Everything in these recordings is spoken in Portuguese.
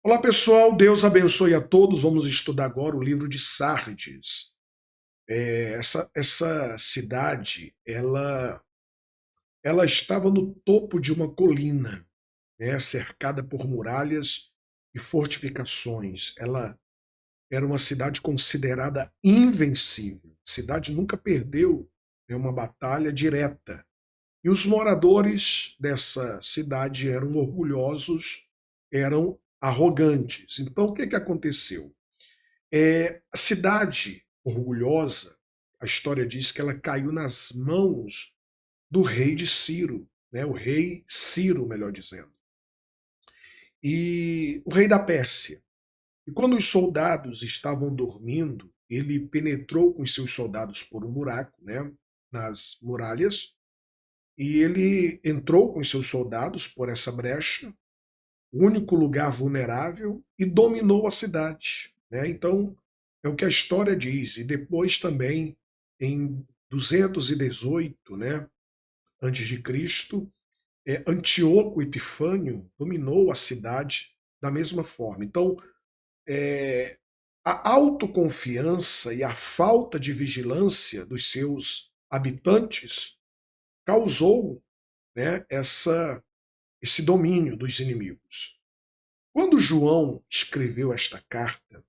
Olá pessoal, Deus abençoe a todos. Vamos estudar agora o livro de Sardes. Essa cidade, ela estava no topo de uma colina, né, cercada por muralhas e fortificações. Ela era uma cidade considerada invencível. A cidade nunca perdeu, né, uma batalha direta. E os moradores dessa cidade eram orgulhosos, eram arrogantes. Então, o que, que aconteceu? A cidade orgulhosa, a história diz que ela caiu nas mãos do rei de Ciro, né? O rei Ciro, melhor dizendo, e o rei da Pérsia. E quando os soldados estavam dormindo, ele penetrou com seus soldados por um buraco, né, nas muralhas, e ele entrou com seus soldados por essa brecha, o único lugar vulnerável, e dominou a cidade, né? Então, é o que a história diz. E depois também, em 218, né, antes de Cristo, Antíoco Epifânio dominou a cidade da mesma forma. Então, é, a autoconfiança e a falta de vigilância dos seus habitantes causou, né, esse domínio dos inimigos. Quando João escreveu esta carta,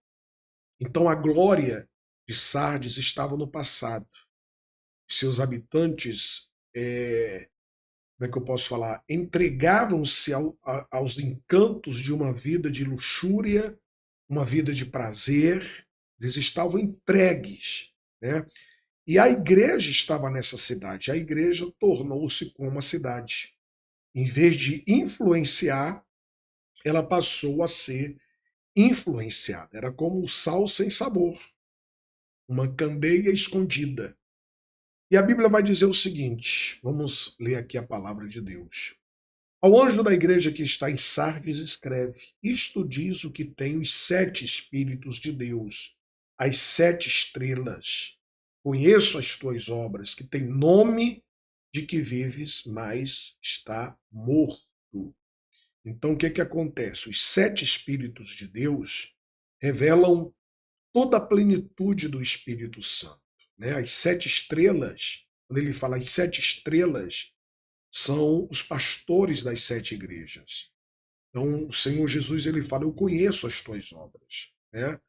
então a glória de Sardes estava no passado. Seus habitantes, como é que eu posso falar, entregavam-se aos encantos de uma vida de luxúria, uma vida de prazer, eles estavam entregues, né? E a igreja estava nessa cidade, a igreja tornou-se como a cidade. Em vez de influenciar, ela passou a ser influenciada. Era como um sal sem sabor, uma candeia escondida. E a Bíblia vai dizer o seguinte, vamos ler aqui a palavra de Deus. Ao anjo da igreja que está em Sardes escreve, isto diz o que tem os 7 Espíritos de Deus, as 7 estrelas. Conheço as tuas obras, que tem nome de que vives, mas está morto. Então, o que, que acontece? Os 7 Espíritos de Deus revelam toda a plenitude do Espírito Santo, né? As 7 estrelas, quando ele fala as 7 estrelas, são os pastores das 7 igrejas. Então, o Senhor Jesus ele fala: eu conheço as tuas obras, né?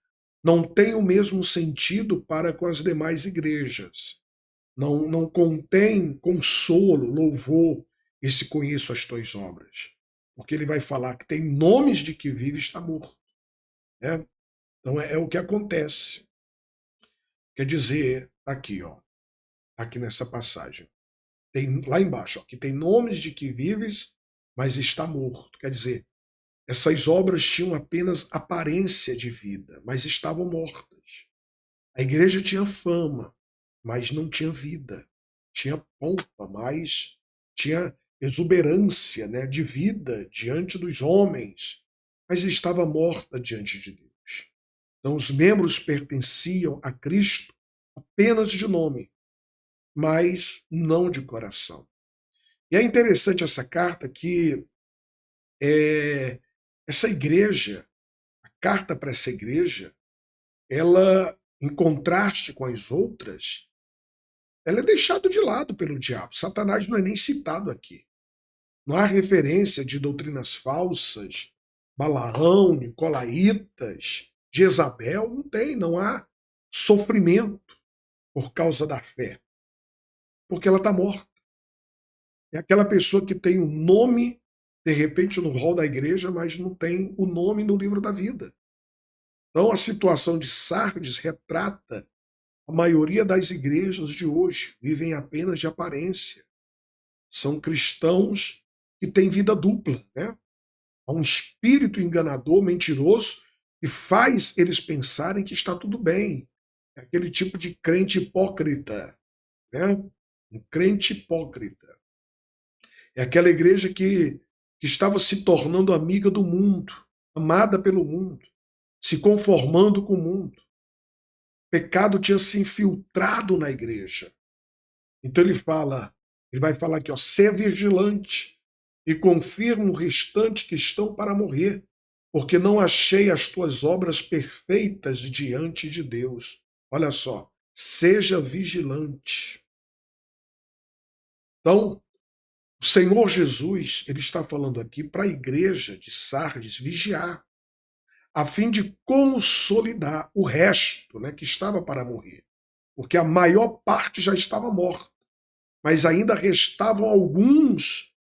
Não tem o mesmo sentido para com as demais igrejas. Não contém consolo, louvor, esse conheço as tuas obras. Porque ele vai falar que tem nomes de que vive e está morto, né? Então é o que acontece. Quer dizer, aqui, ó, aqui nessa passagem, tem lá embaixo, ó, que tem nomes de que vives, mas está morto. Quer dizer, essas obras tinham apenas aparência de vida, mas estavam mortas. A igreja tinha fama, mas não tinha vida. Tinha pompa, mas tinha exuberância, né, de vida diante dos homens, mas estava morta diante de Deus. Então, os membros pertenciam a Cristo apenas de nome, mas não de coração. E é interessante essa carta que essa igreja, a carta para essa igreja, ela, em contraste com as outras, ela é deixada de lado pelo diabo. Satanás não é nem citado aqui. Não há referência de doutrinas falsas, Balaão, Nicolaítas, Jezabel, não tem, não há sofrimento por causa da fé, porque ela está morta. É aquela pessoa que tem o nome, de repente, no rol da igreja, mas não tem o nome no livro da vida. Então, a situação de Sardes retrata a maioria das igrejas de hoje, vivem apenas de aparência. São cristãos que têm vida dupla, né? Há um espírito enganador, mentiroso, que faz eles pensarem que está tudo bem. É aquele tipo de crente hipócrita, né? Um crente hipócrita. É aquela igreja que estava se tornando amiga do mundo, amada pelo mundo, se conformando com o mundo. O pecado tinha se infiltrado na igreja. Então ele vai falar aqui, ó, ser vigilante e confirma o restante que estão para morrer. porque não achei as tuas obras perfeitas diante de Deus. Olha só, seja vigilante. Então, o Senhor Jesus, ele está falando aqui para a igreja de Sardes vigiar, a fim de consolidar o resto, né, que estava para morrer, porque a maior parte já estava morta, mas ainda restavam alguns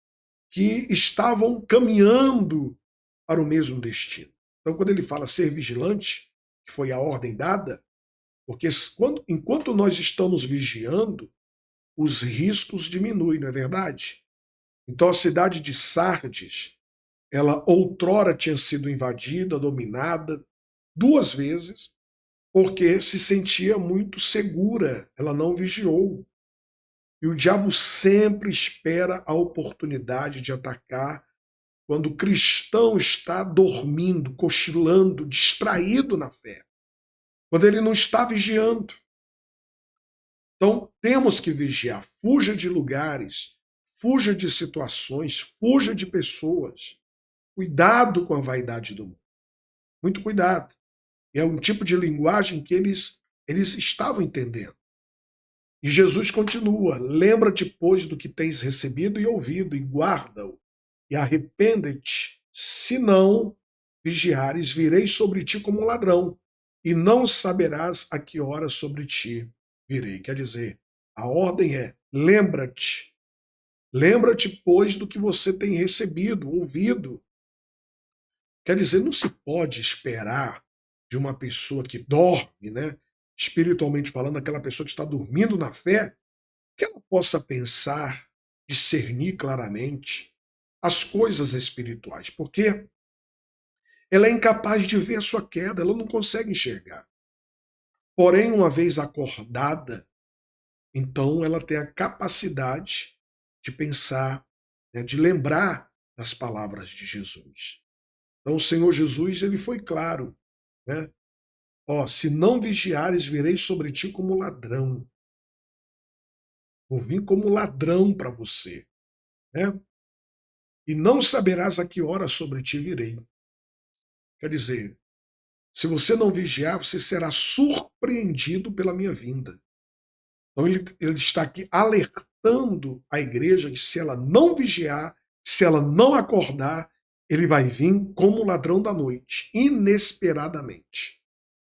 que estavam caminhando para o mesmo destino. Então, quando ele fala ser vigilante, que foi a ordem dada, porque enquanto nós estamos vigiando, os riscos diminuem, não é verdade? Então, a cidade de Sardes, ela outrora tinha sido invadida, dominada, duas vezes, porque se sentia muito segura, ela não vigiou. E o diabo sempre espera a oportunidade de atacar quando o cristão está dormindo, cochilando, distraído na fé, quando ele não está vigiando. Então, temos que vigiar. Fuja de lugares, fuja de situações, fuja de pessoas. Cuidado com a vaidade do mundo. Muito cuidado. É um tipo de linguagem que eles estavam entendendo. E Jesus continua: lembra-te, pois, do que tens recebido e ouvido, e guarda-o, e arrepende-te. Se não vigiares, virei sobre ti como um ladrão, e não saberás a que hora sobre ti virei. Quer dizer, a ordem é: lembra-te. Lembra-te, pois, do que você tem recebido, ouvido. Quer dizer, não se pode esperar de uma pessoa que dorme, né? Espiritualmente falando, aquela pessoa que está dormindo na fé, que ela possa pensar, discernir claramente as coisas espirituais, porque ela é incapaz de ver a sua queda, ela não consegue enxergar. Porém, uma vez acordada, então ela tem a capacidade de pensar, né, de lembrar das palavras de Jesus. Então, o Senhor Jesus, ele foi claro, né? Ó, se não vigiares, virei sobre ti como ladrão. Vou vir como ladrão para você, né? E não saberás a que hora sobre ti virei. Quer dizer, se você não vigiar, você será surpreendido pela minha vinda. Então ele está aqui alertando a igreja que se ela não vigiar, se ela não acordar, ele vai vir como ladrão da noite, inesperadamente.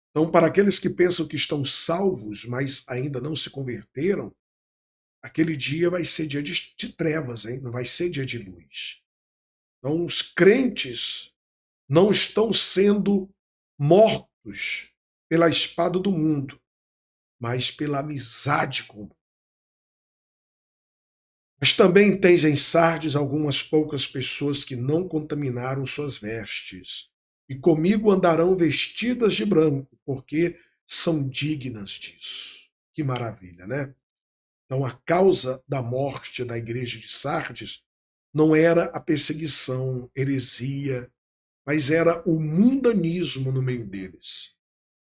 Então, para aqueles que pensam que estão salvos, mas ainda não se converteram, aquele dia vai ser dia de trevas, hein? Não vai ser dia de luz. Então, os crentes não estão sendo mortos pela espada do mundo, mas pela amizade com o mundo. Mas também tens em Sardes algumas poucas pessoas que não contaminaram suas vestes, e comigo andarão vestidas de branco, porque são dignas disso. Que maravilha, né? Então, a causa da morte da igreja de Sardes não era a perseguição, heresia, mas era o mundanismo no meio deles.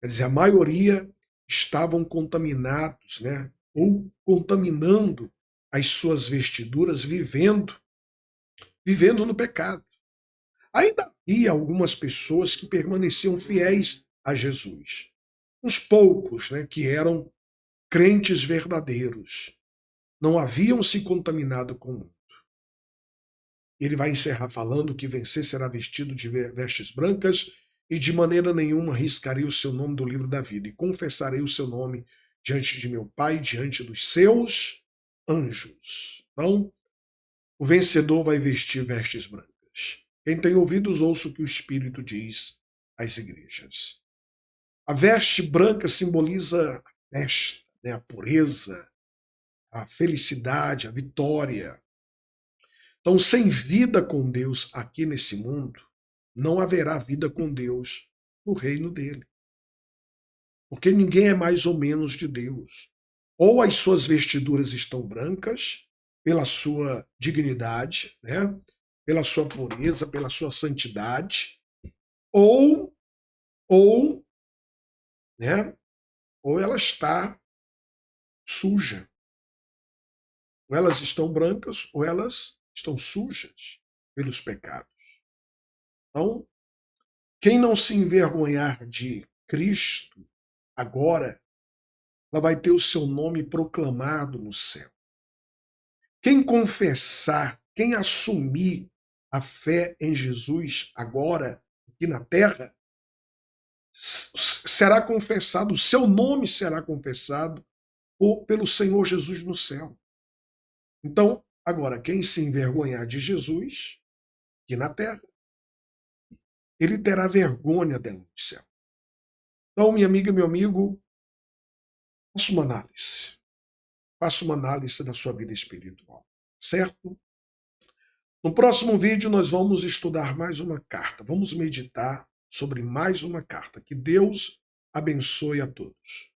Quer dizer, a maioria estavam contaminados, né? Ou contaminando as suas vestiduras, vivendo no pecado. Ainda havia algumas pessoas que permaneciam fiéis a Jesus. Uns poucos, né, que eram crentes verdadeiros. Não haviam se contaminado com o mundo. Ele vai encerrar falando que vencer será vestido de vestes brancas e de maneira nenhuma riscarei o seu nome do livro da vida e confessarei o seu nome diante de meu Pai, diante dos seus anjos. Então, o vencedor vai vestir vestes brancas. Quem tem ouvidos, ouça o que o Espírito diz às igrejas. A veste branca simboliza a festa, né, a pureza, a felicidade, a vitória. Então, sem vida com Deus aqui nesse mundo, não haverá vida com Deus no reino dele. Porque ninguém é mais ou menos de Deus. Ou as suas vestiduras estão brancas, pela sua dignidade, né? Pela sua pureza, pela sua santidade, ou, ou, né? Ou ela está suja. Ou elas estão brancas, ou elas estão sujas pelos pecados. Então, Quem não se envergonhar de Cristo agora, ela vai ter o seu nome proclamado no céu. Quem confessar, quem assumir a fé em Jesus agora, aqui na terra, será confessado, o seu nome será confessado pelo Senhor Jesus no céu. Então, agora, quem se envergonhar de Jesus, aqui na terra, ele terá vergonha dentro do céu. Então, minha amiga, meu amigo, faça uma análise. Faça uma análise da sua vida espiritual, certo? No próximo vídeo, nós vamos estudar mais uma carta. Vamos meditar sobre mais uma carta. Que Deus abençoe a todos.